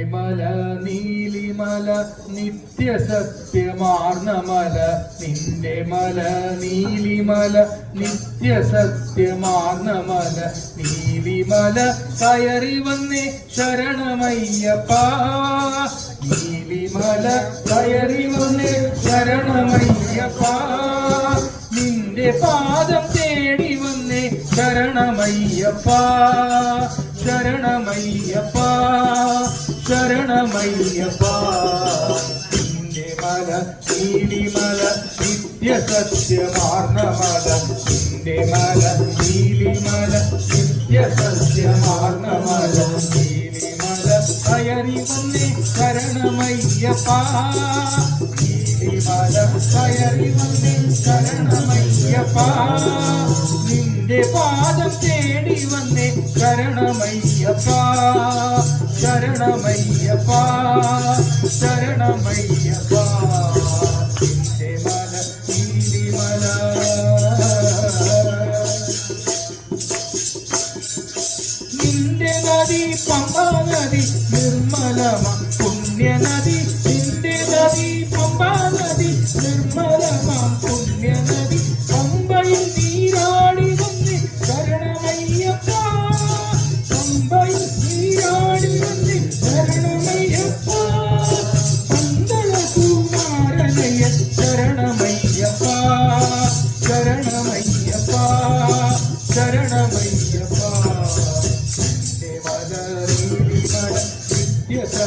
മല നീലിമല നിത്യസത്യമാർന്ന മല നിന്റെ മല നീലിമല നിത്യസത്യമാർന്ന മല നീലിമല കയറി വന്നേ ശരണമയ്യപ്പ നീലിമല കയറി വന്നേ ശരണമയ്യപ്പ നിന്റെ പാദം തേടി വന്നേ ശരണമയ്യപ്പ ശരണമയ്യപ്പ ശരണമയ്യപ്പ നിന്റെ മല നീലിമല നിത്യസത്യമാർന്ന മല നിന്റെ മല നീലിമല നിത്യസത്യമാർന്ന മല നീലിമല കയറി വന്നേ ശരണമയ്യപ്പ നീലിമല കയറി വന്നേ ശരണമയ്യപ്പ നിന്റെ പാദം തേടി വന്നേ ശരണമയ്യപ്പ ശരണമയ്യപ്പ ശരണമയ്യപ്പ നിന്റെ മല നീലിമല നിന്റെ നദി പമ്പാ നദി നിർമ്മലമ പുണ്യനദി നിന്റെ നദി പമ്പാ നദി നിർമ്മലമാം പുണ്യനദി പമ്പയിൽ നീരാടി വന്നേ ശരണമയ്യപ്പ പമ്പയിൽ നീരാടി വന്നേ ശരണമയ്യപ്പ പന്തളകുമാരനയ ശരണമയ്യപ്പ ശരണമയ്യപ്പ ശരണമയ്യപ്പ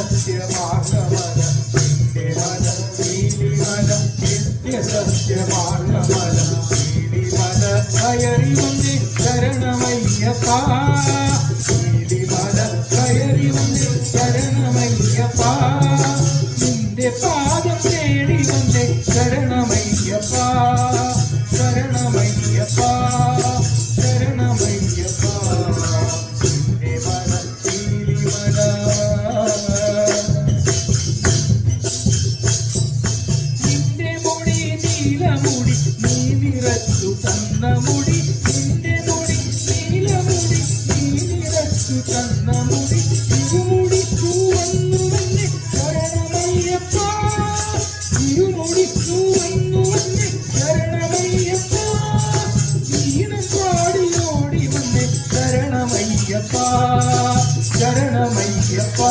നിത്യസത്യമാർഗമല നിന്റെ മല നീലിമല നിത്യസത്യമാർഗമല നീലിമല കയറി വന്നേ ശരണമയ്യപ്പ നീലിമല കയറി വന്നേ ശരണമയ്യപ്പ നിന്റെ പാദം തേടി വന്നേ ശരണമയ്യപ്പ ശരണമയ്യപ്പ ശരണമയ്യപ്പ നിന്റെ മല നീലിമല നീലമുടി നീ നിറച്ചു തന്ന മുടി നിന്റെ മുടി നീലമുടി നീ നിറച്ചു തന്ന മുടി ഇരുമുടി ചൂവന്നു വന്നേ ശരണമയ്യപ്പ ഇരുമുടി ചൂവന്നു വന്നേ ശരണമയ്യപ്പ ഈണം പാടി ഓടി വന്നേ ശരണമയ്യപ്പ ശരണമയ്യപ്പ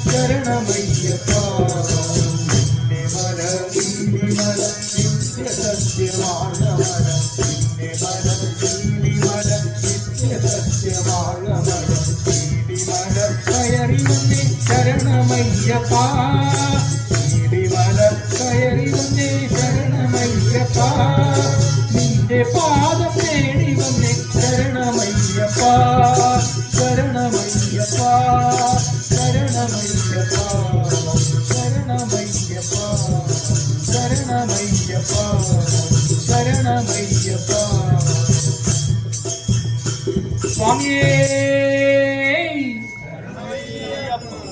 ശരണമയ്യപ്പ സത്യമാർഗമല നിന്റെ മല നീലിമല നിത്യസത്യമാർഗമല നീലിമല കയറി വന്നേ ശരണമയ്യപ്പ നീലിമല കയറി വന്നേ ശരണമയ്യപ്പ നിന്റെ പാദം തേടി വന്നേ ശരണമയ്യപ്പ ശരണമയ്യപ്പ ശരണമയ്യപ്പ ശരണമയ്യപ്പ ശരണമയ്യപ്പ ശരണമയ്യപ്പ സ്വാമിയേ